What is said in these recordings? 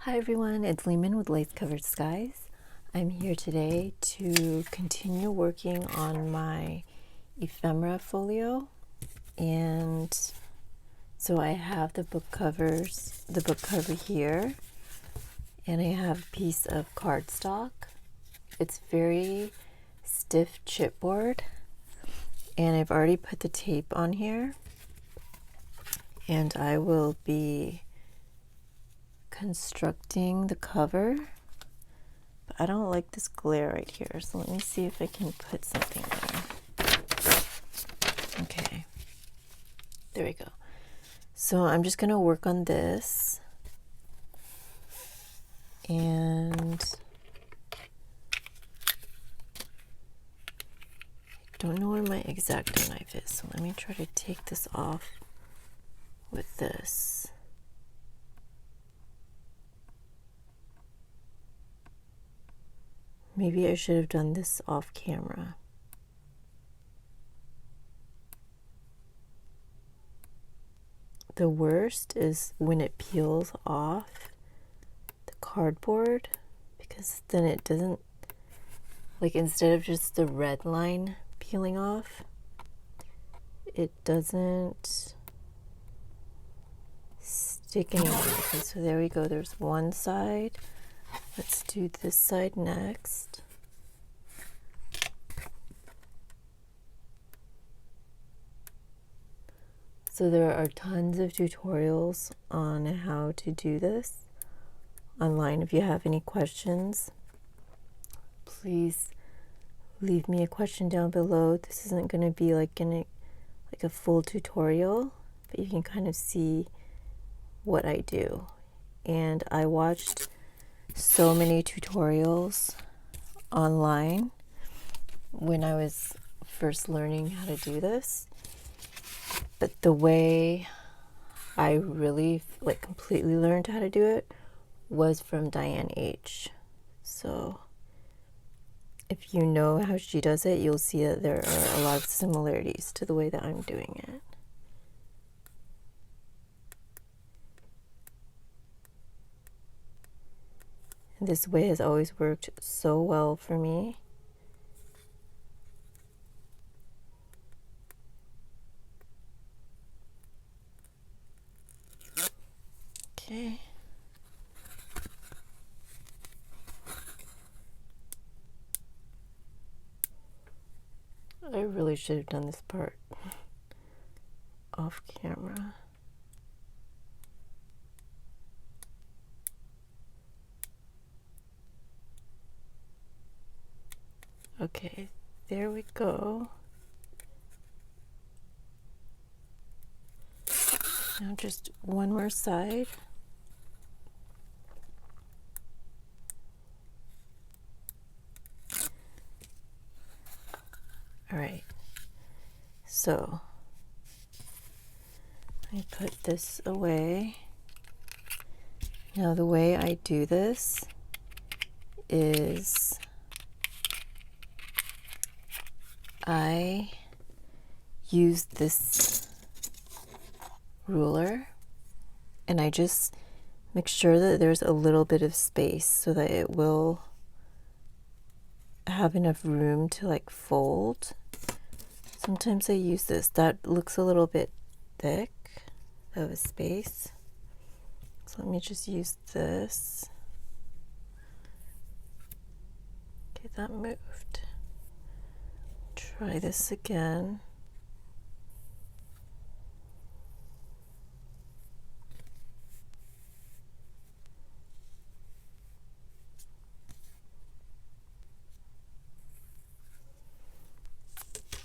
Hi everyone, it's Lehman with Lace Covered Skies. I'm here today to continue working on my ephemera folio, and so I have the book cover here, and I have a piece of cardstock. It's very stiff chipboard, and I've already put the tape on here, and I will be constructing the cover, but I don't like this glare right here, so let me see if I can put something there. Okay, there we go. So I'm just gonna work on this, and I don't know where my X-Acto knife is, so let me try to take this off with this. Maybe I should have done this off camera. The worst is when it peels off the cardboard, because then it doesn't, like, instead of just the red line peeling off, it doesn't stick anymore. Okay, so there we go. There's one side. Let's do this side next. So there are tons of tutorials on how to do this online. If you have any questions, please leave me a question down below. This isn't going to be like a full tutorial, but you can kind of see what I do. And I watched so many tutorials online when I was first learning how to do this, but the way I really completely learned how to do it was from Diane H. So if you know how she does it, you'll see that there are a lot of similarities to the way that I'm doing it. This way has always worked so well for me. Okay. I really should have done this part off camera. Okay, there we go. Now just one more side. All right, so I put this away. Now the way I do this is I use this ruler, and I just make sure that there's a little bit of space so that it will have enough room to like fold. Sometimes I use this. That looks a little bit thick of a space. So let me just use this. Okay, that moved. Try this again.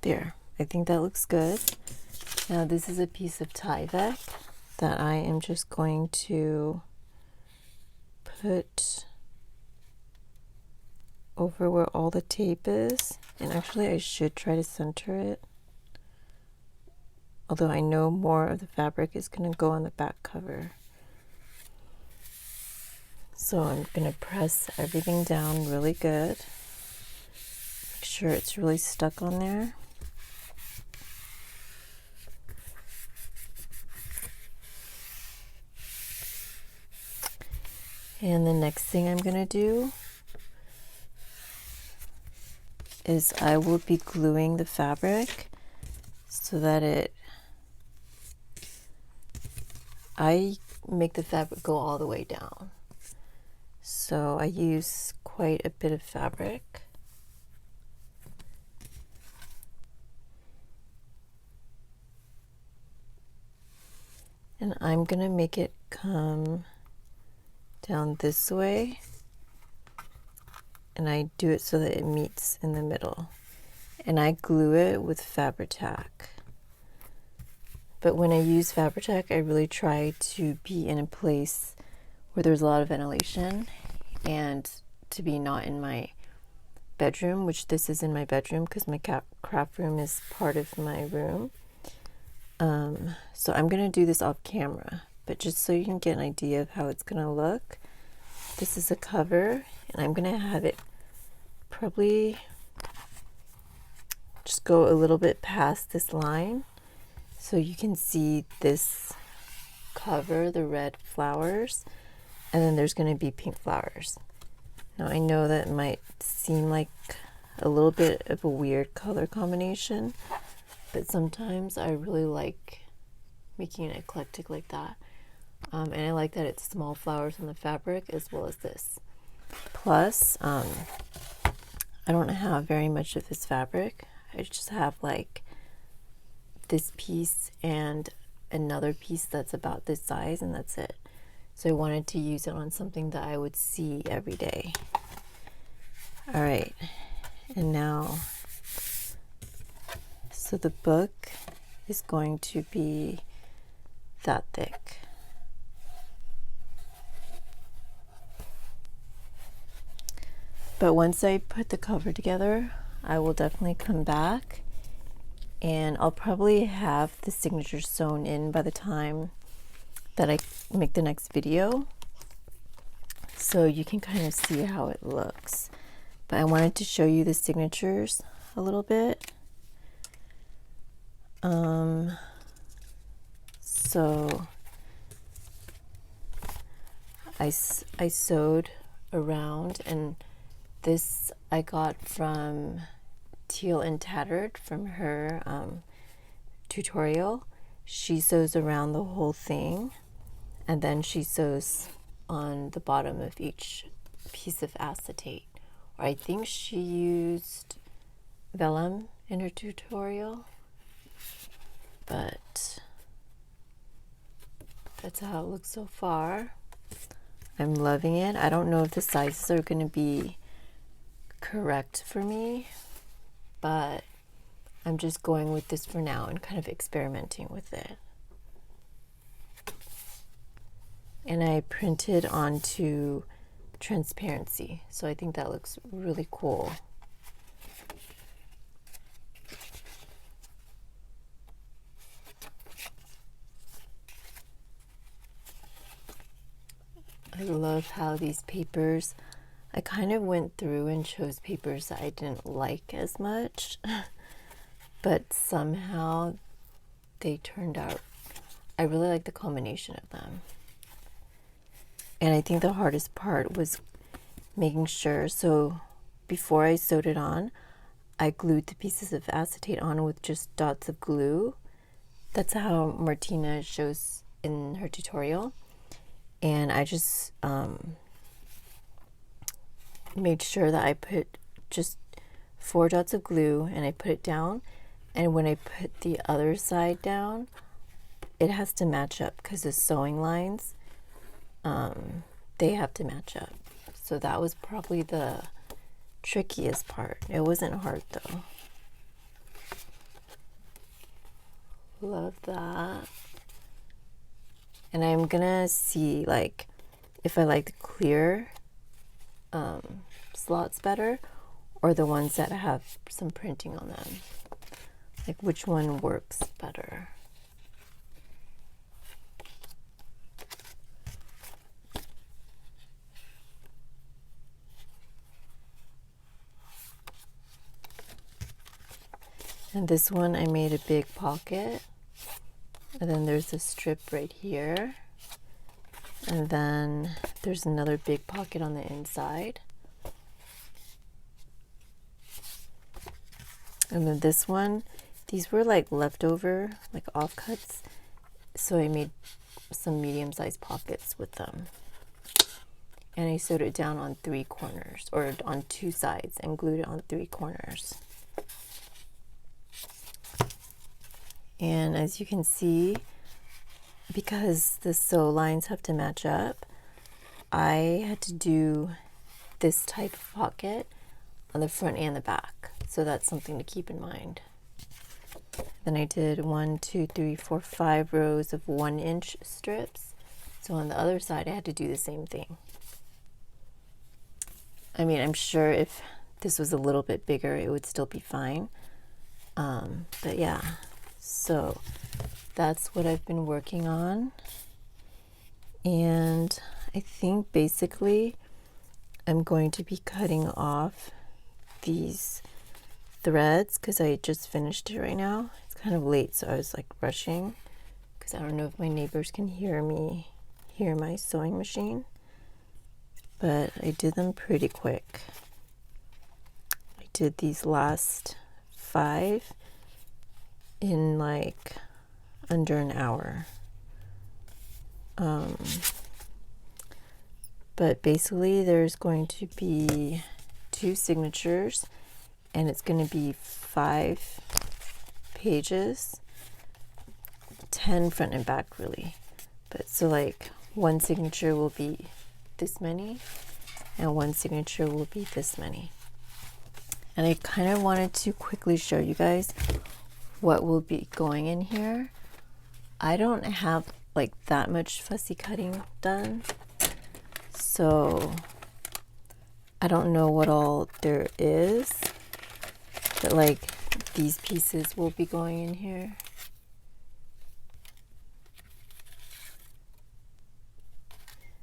There, I think that looks good. Now this is a piece of Tyvek that I am just going to put over where all the tape is. And actually I should try to center it, although I know more of the fabric is going to go on the back cover. So I'm going to press everything down really good. Make sure it's really stuck on there. And the next thing I'm going to do is I will be gluing the fabric so that I make the fabric go all the way down. So I use quite a bit of fabric. And I'm going to make it come down this way. And I do it so that it meets in the middle. And I glue it with Fabri-Tac. But when I use Fabri-Tac, I really try to be in a place where there's a lot of ventilation and to be not in my bedroom, which this is in my bedroom because my craft room is part of my room. So I'm going to do this off camera, but just so you can get an idea of how it's going to look, this is a cover, and I'm going to have it probably just go a little bit past this line so you can see this cover, the red flowers, and then there's going to be pink flowers. Now I know that might seem like a little bit of a weird color combination, but sometimes I really like making it eclectic like that. And I like that it's small flowers on the fabric as well as this. Plus, I don't have very much of this fabric. I just have like this piece and another piece that's about this size, and that's it. So I wanted to use it on something that I would see every day. All right, and now, so the book is going to be that thick. But once I put the cover together, I will definitely come back, and I'll probably have the signature sewn in by the time that I make the next video, so you can kind of see how it looks. But I wanted to show you the signatures a little bit. So I sewed around, and this I got from Teal and Tattered from her tutorial. She sews around the whole thing, and then she sews on the bottom of each piece of acetate. Or I think she used vellum in her tutorial, but that's how it looks so far. I'm loving it. I don't know if the sizes are going to be correct for me, but I'm just going with this for now and kind of experimenting with it. And I printed onto transparency, so I think that looks really cool. I love how these papers, I kind of went through and chose papers that I didn't like as much, but somehow they turned out, I really like the combination of them. And I think the hardest part was making sure, so before I sewed it on, I glued the pieces of acetate on with just dots of glue. That's how Martyna shows in her tutorial. And I just made sure that I put just 4 dots of glue, and I put it down, and when I put the other side down, it has to match up because the sewing lines, they have to match up. So that was probably the trickiest part. It wasn't hard though. Love that. And I'm gonna see like if I like the clear slots better, or the ones that have some printing on them, like which one works better. And this one I made a big pocket, and then there's a strip right here, and then there's another big pocket on the inside. And then this one, these were like leftover, like offcuts. So I made some medium-sized pockets with them. And I sewed it down on 3 corners, or on 2 sides, and glued it on 3 corners. And as you can see, because the sew lines have to match up, I had to do this type of pocket on the front and the back. So that's something to keep in mind. Then I did 1, 2, 3, 4, 5 rows of 1-inch strips. So on the other side, I had to do the same thing. I mean, I'm sure if this was a little bit bigger, it would still be fine. But yeah, so that's what I've been working on. And I think basically I'm going to be cutting off these threads because I just finished it right now. It's kind of late, so I was like rushing because I don't know if my neighbors can hear my sewing machine. But I did them pretty quick. I did these last 5 in like under an hour. But basically there's going to be 2 signatures, and it's going to be 5 pages, 10 front and back really. But so like one signature will be this many, and one signature will be this many. And I kind of wanted to quickly show you guys what will be going in here. I don't have like that much fussy cutting done, so I don't know what all there is, but like these pieces will be going in here.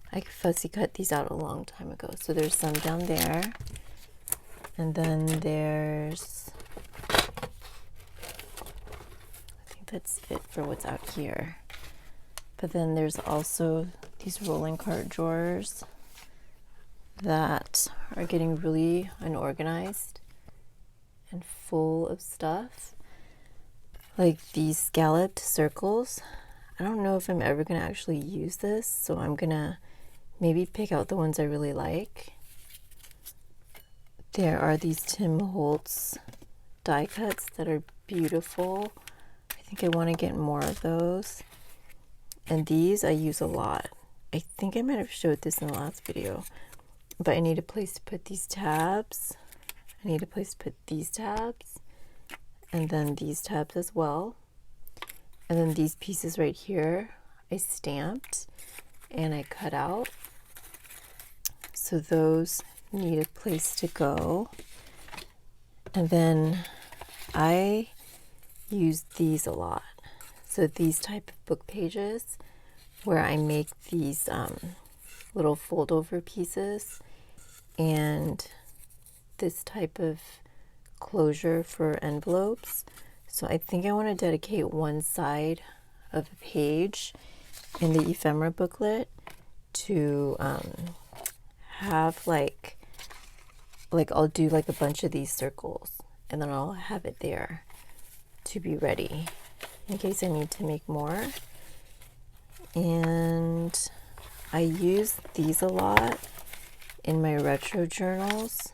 I fussy cut these out a long time ago. So there's some down there, and then there's, I think that's it for what's out here. But then there's also these rolling cart drawers that are getting really unorganized and full of stuff. Like these scalloped circles. I don't know if I'm ever gonna actually use this, so I'm gonna maybe pick out the ones I really like. There are these Tim Holtz die cuts that are beautiful. I think I want to get more of those. And these I use a lot. I think I might have showed this in the last video, but I need a place to put these tabs. I need a place to put these tabs, and then these tabs as well. And then these pieces right here, I stamped and I cut out. So those need a place to go. And then I use these a lot. So these type of book pages where I make these little fold over pieces, and this type of closure for envelopes. So I think I want to dedicate one side of a page in the ephemera booklet to have like I'll do like a bunch of these circles, and then I'll have it there to be ready in case I need to make more. And I use these a lot in my retro journals,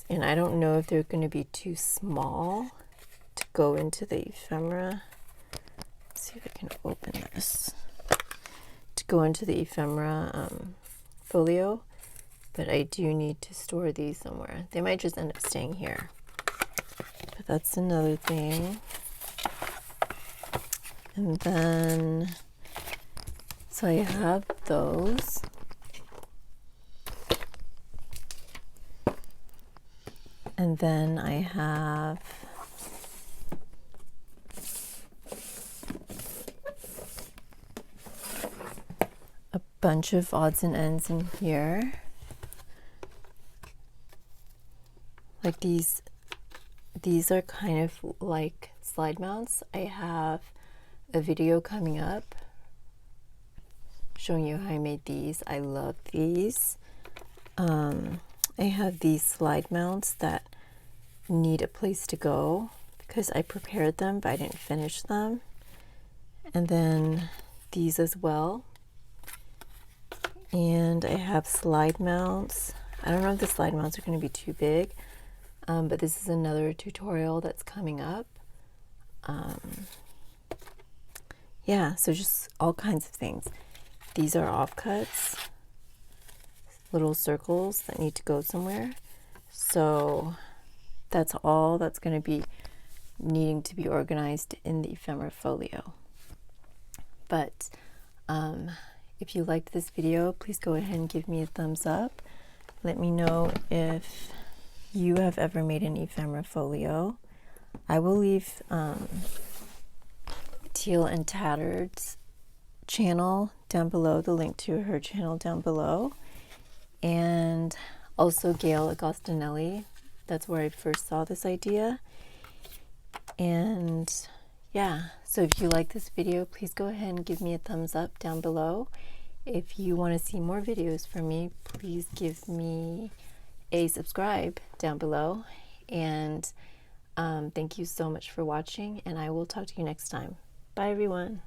and I don't know if they're going to be too small to go into the ephemera. Let's see if I can open this to go into the ephemera folio, but I do need to store these somewhere. They might just end up staying here, but that's another thing. And then so I have those. And then I have a bunch of odds and ends in here. Like these are kind of like slide mounts. I have a video coming up showing you how I made these. I love these. I have these slide mounts that need a place to go because I prepared them but I didn't finish them. And then these as well. And I have slide mounts. I don't know if the slide mounts are going to be too big, but this is another tutorial that's coming up. Yeah, so just all kinds of things. These are offcuts, little circles that need to go somewhere. So that's all that's going to be needing to be organized in the ephemera folio. But if you liked this video, please go ahead and give me a thumbs up. Let me know if you have ever made an ephemera folio. I will leave Teal and Tattered's channel down below, the link to her channel down below, and also Gayle Agostinelli. That's where I first saw this idea. And yeah, so if you like this video, please go ahead and give me a thumbs up down below. If you want to see more videos from me, please give me a subscribe down below. And thank you so much for watching, and I will talk to you next time. Bye everyone.